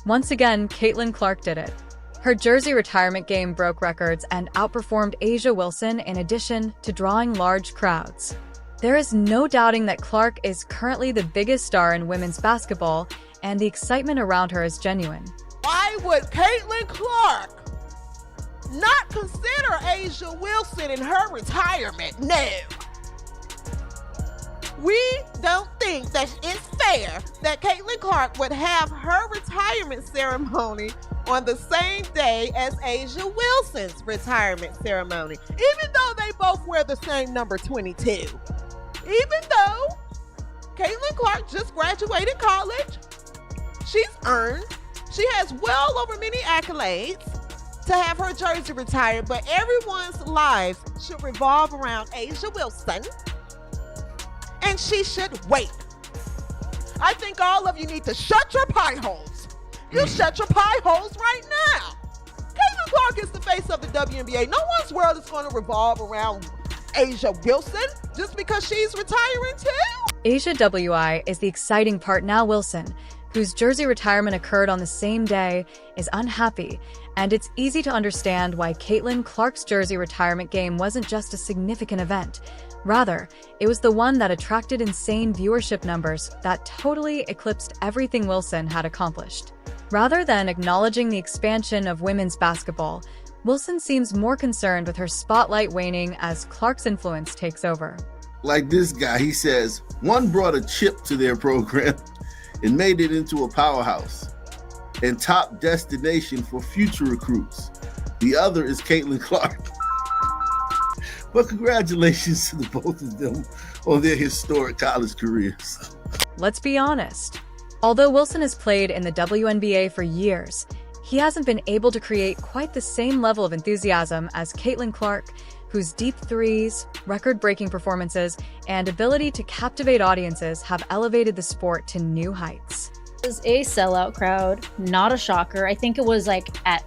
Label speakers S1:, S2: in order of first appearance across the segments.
S1: Once again, Caitlin Clark did it. Her jersey retirement game broke records and outperformed A'ja Wilson in addition to drawing large crowds. There is no doubting that Clark is currently the biggest star in women's basketball, and the excitement around her is genuine.
S2: Why would Caitlin Clark not consider A'ja Wilson in her retirement? No. We don't think that it's fair that Caitlin Clark would have her retirement ceremony on the same day as A'ja Wilson's retirement ceremony, even though they both wear the same number 22. Even though Caitlin Clark just graduated college, she has well over many accolades to have her jersey retired, but everyone's lives should revolve around A'ja Wilson, and she should wait. I think all of you need to shut your pie holes. You shut your pie holes right now. Caitlin Clark is the face of the WNBA. No one's world is going to revolve around A'ja Wilson just because she's retiring too.
S1: A'ja WI is the exciting part now. Wilson, whose jersey retirement occurred on the same day, is unhappy, and it's easy to understand why Caitlin Clark's jersey retirement game wasn't just a significant event. Rather, it was the one that attracted insane viewership numbers that totally eclipsed everything Wilson had accomplished. Rather than acknowledging the expansion of women's basketball, Wilson seems more concerned with her spotlight waning as Clark's influence takes over.
S3: Like this guy, he says, one brought a chip to their program and made it into a powerhouse and top destination for future recruits. The other is Caitlin Clark. But congratulations to the both of them on their historic college careers.
S1: Let's be honest. Although Wilson has played in the WNBA for years, he hasn't been able to create quite the same level of enthusiasm as Caitlin Clark, whose deep threes, record-breaking performances, and ability to captivate audiences have elevated the sport to new heights.
S4: It was a sellout crowd, not a shocker. I think it was like at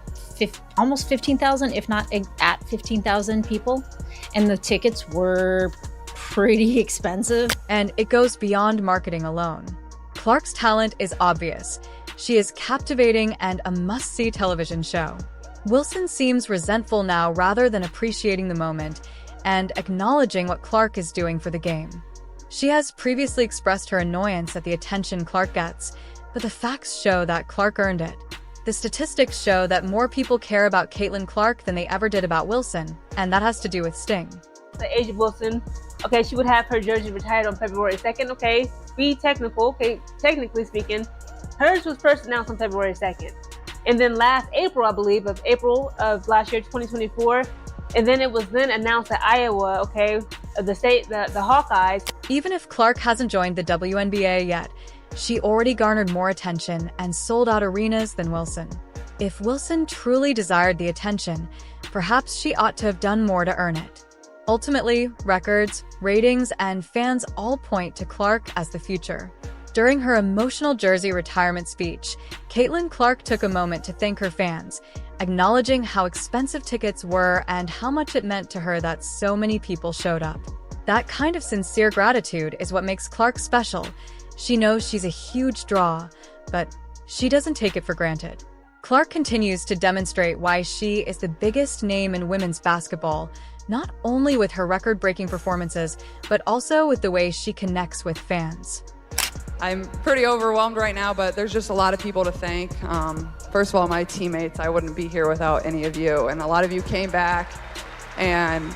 S4: almost 15,000, if not at 15,000 people. And the tickets were pretty expensive.
S1: And it goes beyond marketing alone. Clark's talent is obvious. She is captivating and a must-see television show. Wilson seems resentful now rather than appreciating the moment and acknowledging what Clark is doing for the game. She has previously expressed her annoyance at the attention Clark gets, but the facts show that Clark earned it. The statistics show that more people care about Caitlin Clark than they ever did about Wilson, and that has to do with Sting.
S5: So A'ja Wilson, okay, she would have her jersey retired on February 2nd, okay, be technical, okay, technically speaking, hers was first announced on February 2nd. And then last April, I believe, of April of last year, 2024, and then it was then announced at Iowa, okay, the state, the Hawkeyes.
S1: Even if Clark hasn't joined the WNBA yet, she already garnered more attention and sold out arenas than Wilson. If Wilson truly desired the attention, perhaps she ought to have done more to earn it. Ultimately, records, ratings, and fans all point to Clark as the future. During her emotional jersey retirement speech, Caitlin Clark took a moment to thank her fans, acknowledging how expensive tickets were and how much it meant to her that so many people showed up. That kind of sincere gratitude is what makes Clark special. She knows she's a huge draw, but she doesn't take it for granted. Clark continues to demonstrate why she is the biggest name in women's basketball, not only with her record-breaking performances, but also with the way she connects with fans.
S6: I'm pretty overwhelmed right now, but there's just a lot of people to thank. First of all, my teammates, I wouldn't be here without any of you. And a lot of you came back and,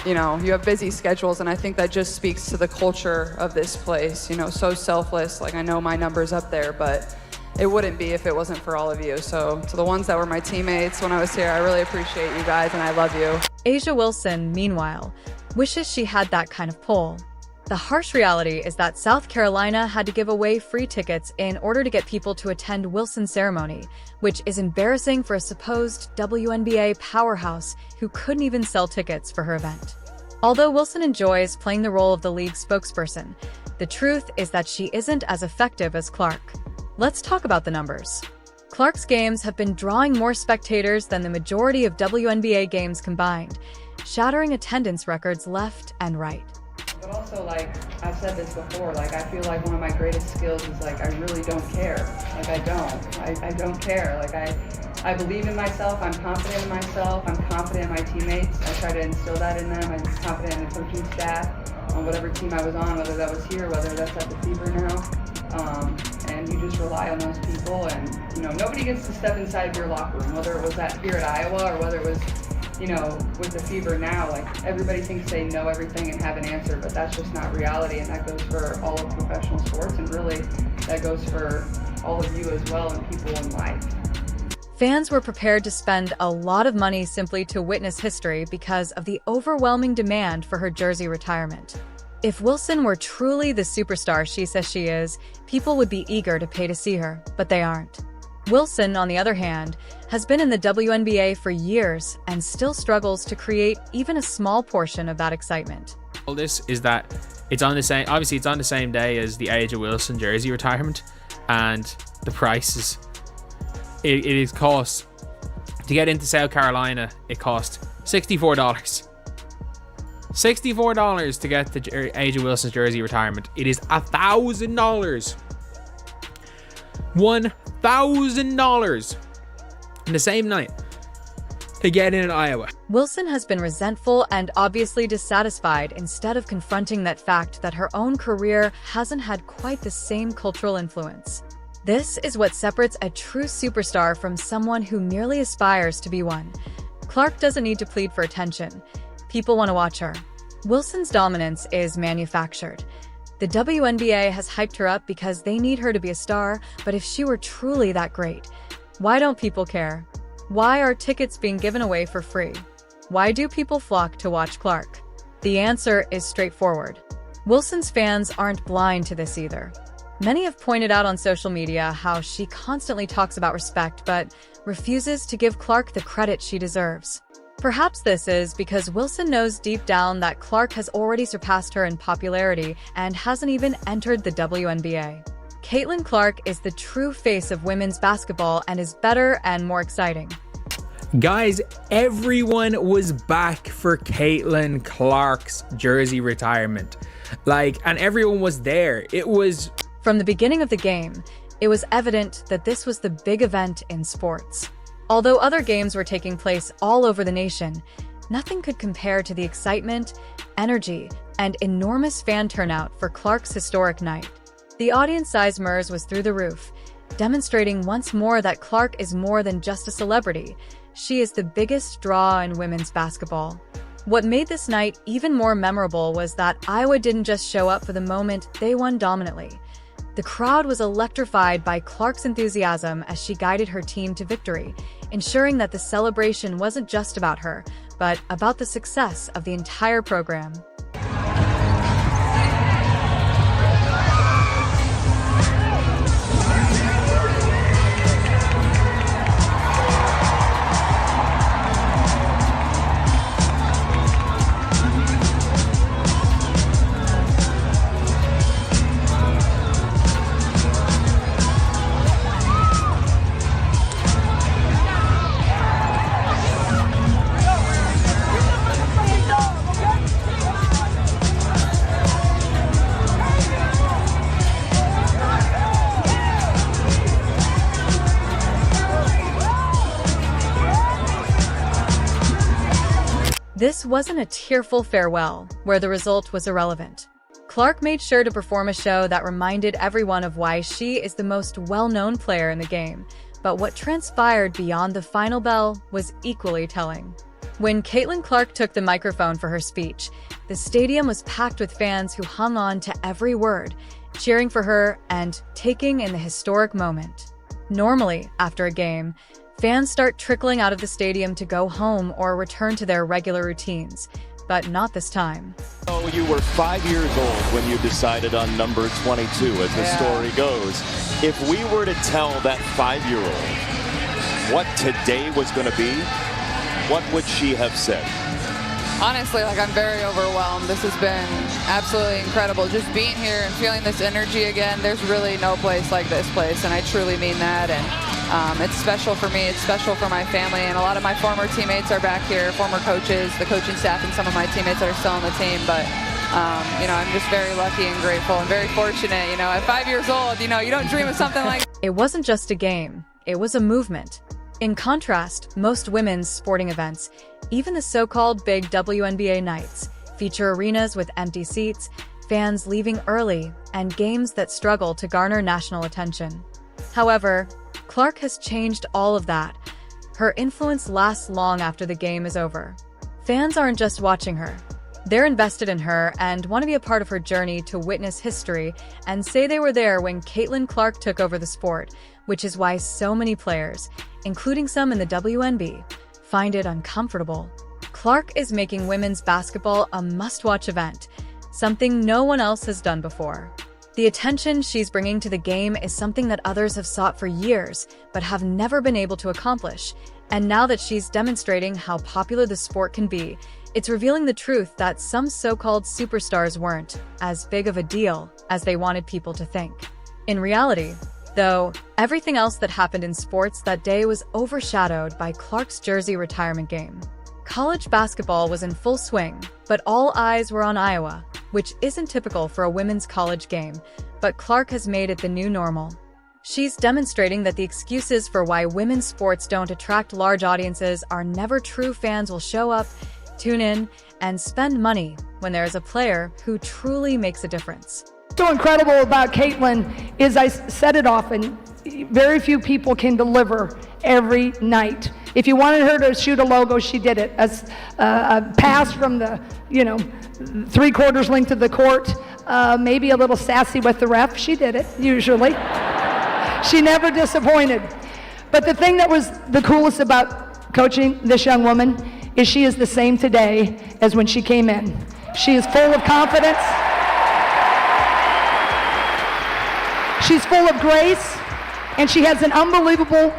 S6: you know, you have busy schedules, and I think that just speaks to the culture of this place, you know, so selfless. Like, I know my number's up there, but it wouldn't be if it wasn't for all of you. So to the ones that were my teammates when I was here, I really appreciate you guys, and I love you.
S1: A'ja Wilson, meanwhile, wishes she had that kind of pull. The harsh reality is that South Carolina had to give away free tickets in order to get people to attend Wilson's ceremony, which is embarrassing for a supposed WNBA powerhouse who couldn't even sell tickets for her event. Although Wilson enjoys playing the role of the league's spokesperson, the truth is that she isn't as effective as Clark. Let's talk about the numbers. Clark's games have been drawing more spectators than the majority of WNBA games combined, shattering attendance records left and right.
S6: But also, like, I've said this before, like, I feel like one of my greatest skills is, like, I really don't care. Like, I don't care. Like, I believe in myself. I'm confident in myself. I'm confident in my teammates. I try to instill that in them. I'm confident in the coaching staff on whatever team I was on, whether that was here, whether that's at the Fever now. And you just rely on those people. And, you know, nobody gets to step inside your locker room, whether it was here at Iowa or whether it was, you know, with the Fever now. Like, everybody thinks they know everything and have an answer, but that's just not reality. And that goes for all of professional sports. And really, that goes for all of you as well and people in life.
S1: Fans were prepared to spend a lot of money simply to witness history because of the overwhelming demand for her jersey retirement. If Wilson were truly the superstar she says she is, people would be eager to pay to see her, but they aren't. Wilson, on the other hand, has been in the WNBA for years and still struggles to create even a small portion of that excitement.
S7: All this is that it's on the same day as the A'ja Wilson jersey retirement, and the price is it is cost to get into South Carolina. It cost $64. $64 to get the A'ja Wilson's jersey retirement. It is $1,000. $1,000 in the same night to get in Iowa.
S1: Wilson has been resentful and obviously dissatisfied instead of confronting that fact that her own career hasn't had quite the same cultural influence. This is what separates a true superstar from someone who merely aspires to be one. Clark doesn't need to plead for attention. People want to watch her. Wilson's dominance is manufactured. The WNBA has hyped her up because they need her to be a star, but if she were truly that great, why don't people care? Why are tickets being given away for free? Why do people flock to watch Clark? The answer is straightforward. Wilson's fans aren't blind to this either. Many have pointed out on social media how she constantly talks about respect but refuses to give Clark the credit she deserves. Perhaps this is because Wilson knows deep down that Clark has already surpassed her in popularity and hasn't even entered the WNBA. Caitlin Clark is the true face of women's basketball and is better and more exciting.
S7: Guys, everyone was back for Caitlin Clark's jersey retirement. And everyone was there. It was...
S1: From the beginning of the game, it was evident that this was the big event in sports. Although other games were taking place all over the nation, nothing could compare to the excitement, energy, and enormous fan turnout for Clark's historic night. The audience size MERS was through the roof, demonstrating once more that Clark is more than just a celebrity. She is the biggest draw in women's basketball. What made this night even more memorable was that Iowa didn't just show up for the moment, they won dominantly. The crowd was electrified by Clark's enthusiasm as she guided her team to victory, ensuring that the celebration wasn't just about her, but about the success of the entire program. This wasn't a tearful farewell, where the result was irrelevant. Clark made sure to perform a show that reminded everyone of why she is the most well-known player in the game, but what transpired beyond the final bell was equally telling. When Caitlin Clark took the microphone for her speech, the stadium was packed with fans who hung on to every word, cheering for her and taking in the historic moment. Normally, after a game, fans start trickling out of the stadium to go home or return to their regular routines, but not this time.
S8: Oh, you were 5 years old when you decided on number 22, as the story goes. If we were to tell that 5-year-old what today was going to be, what would she have said?
S6: Honestly, I'm very overwhelmed. This has been absolutely incredible. Just being here and feeling this energy again, there's really no place like this place, and I truly mean that. And it's special for me, it's special for my family, and a lot of my former teammates are back here, former coaches, the coaching staff, and some of my teammates that are still on the team. But I'm just very lucky and grateful and very fortunate. At 5 years old, you don't dream of something like.
S1: It wasn't just a game, it was a movement. In contrast, most women's sporting events, even the so-called big WNBA nights, feature arenas with empty seats, fans leaving early, and games that struggle to garner national attention. However, Clark has changed all of that. Her influence lasts long after the game is over. Fans aren't just watching her. They're invested in her and want to be a part of her journey to witness history and say they were there when Caitlin Clark took over the sport, which is why so many players, including some in the WNBA, find it uncomfortable. Clark is making women's basketball a must-watch event, something no one else has done before. The attention she's bringing to the game is something that others have sought for years, but have never been able to accomplish. And now that she's demonstrating how popular the sport can be, it's revealing the truth that some so-called superstars weren't as big of a deal as they wanted people to think. In reality, though, everything else that happened in sports that day was overshadowed by Clark's jersey retirement game. College basketball was in full swing, but all eyes were on Iowa, which isn't typical for a women's college game, but Clark has made it the new normal. She's demonstrating that the excuses for why women's sports don't attract large audiences are never true. Fans will show up, tune in, and spend money when there is a player who truly makes a difference.
S9: So incredible about Caitlin is, I said it often, very few people can deliver every night. If you wanted her to shoot a logo, she did it. A pass from the, 3/4 length of the court, maybe a little sassy with the ref, she did it, usually. She never disappointed. But the thing that was the coolest about coaching this young woman is she is the same today as when she came in. She is full of confidence. She's full of grace, and she has an unbelievable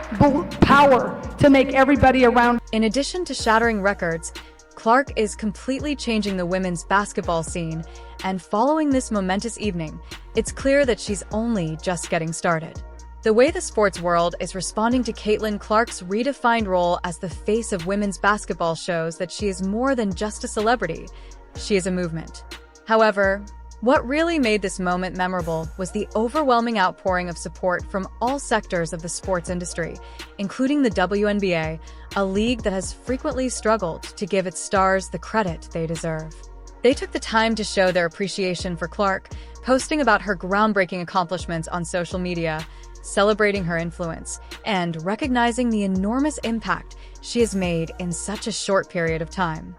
S9: power to make everybody around.
S1: In addition to shattering records, Clark is completely changing the women's basketball scene, and following this momentous evening, it's clear that she's only just getting started. The way the sports world is responding to Caitlin Clark's redefined role as the face of women's basketball shows that she is more than just a celebrity. She is a movement. However, what really made this moment memorable was the overwhelming outpouring of support from all sectors of the sports industry, including the WNBA, a league that has frequently struggled to give its stars the credit they deserve. They took the time to show their appreciation for Clark, posting about her groundbreaking accomplishments on social media, celebrating her influence, and recognizing the enormous impact she has made in such a short period of time.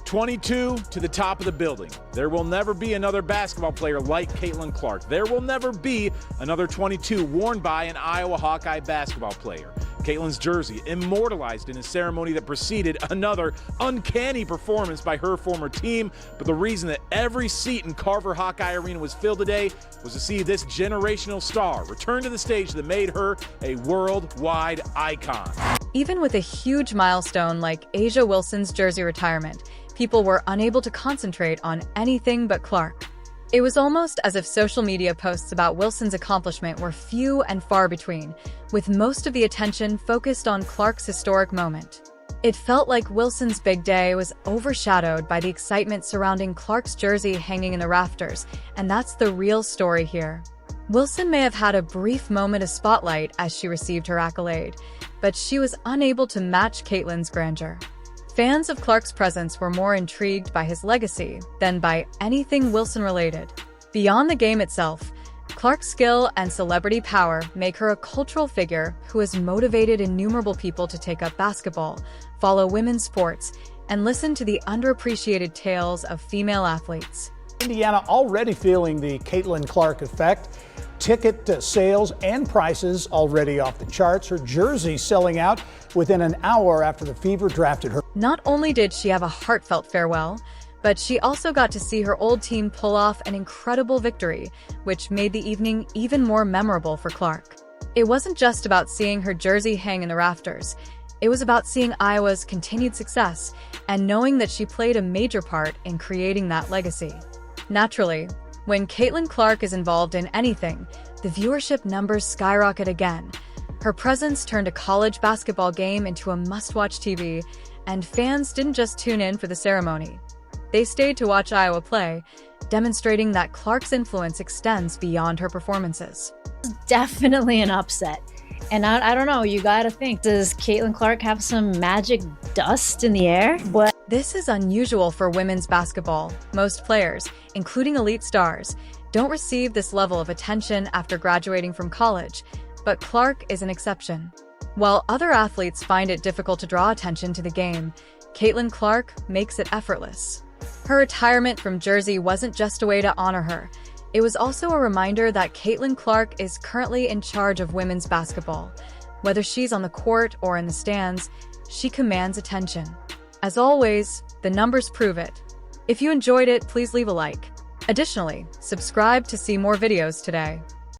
S10: 22 to the top of the building. There will never be another basketball player like Caitlin Clark. There will never be another 22 worn by an Iowa Hawkeye basketball player. Caitlin's jersey immortalized in a ceremony that preceded another uncanny performance by her former team. But the reason that every seat in Carver Hawkeye Arena was filled today was to see this generational star return to the stage that made her a worldwide icon.
S1: Even with a huge milestone like A'ja Wilson's jersey retirement, people were unable to concentrate on anything but Clark. It was almost as if social media posts about Wilson's accomplishment were few and far between, with most of the attention focused on Clark's historic moment. It felt like Wilson's big day was overshadowed by the excitement surrounding Clark's jersey hanging in the rafters, and that's the real story here. Wilson may have had a brief moment of spotlight as she received her accolade, but she was unable to match Caitlin's grandeur. Fans of Clark's presence were more intrigued by his legacy than by anything Wilson-related. Beyond the game itself, Clark's skill and celebrity power make her a cultural figure who has motivated innumerable people to take up basketball, follow women's sports, and listen to the underappreciated tales of female athletes.
S11: Indiana already feeling the Caitlin Clark effect. Ticket sales and prices already off the charts. Her jersey selling out within an hour after the Fever drafted her.
S1: Not only did she have a heartfelt farewell, but she also got to see her old team pull off an incredible victory, which made the evening even more memorable for Clark. It wasn't just about seeing her jersey hang in the rafters. It was about seeing Iowa's continued success and knowing that she played a major part in creating that legacy. Naturally, when Caitlin Clark is involved in anything, the viewership numbers skyrocket again. Her presence turned a college basketball game into a must-watch TV, and fans didn't just tune in for the ceremony. They stayed to watch Iowa play, demonstrating that Clark's influence extends beyond her performances.
S4: Definitely an upset. And I don't know, you gotta think, does Caitlin Clark have some magic dust in the air? What?
S1: This is unusual for women's basketball. Most players, including elite stars, don't receive this level of attention after graduating from college, but Clark is an exception. While other athletes find it difficult to draw attention to the game, Caitlin Clark makes it effortless. Her retirement from Jersey wasn't just a way to honor her. It was also a reminder that Caitlin Clark is currently in charge of women's basketball. Whether she's on the court or in the stands, she commands attention. As always, the numbers prove it. If you enjoyed it, please leave a like. Additionally, subscribe to see more videos today.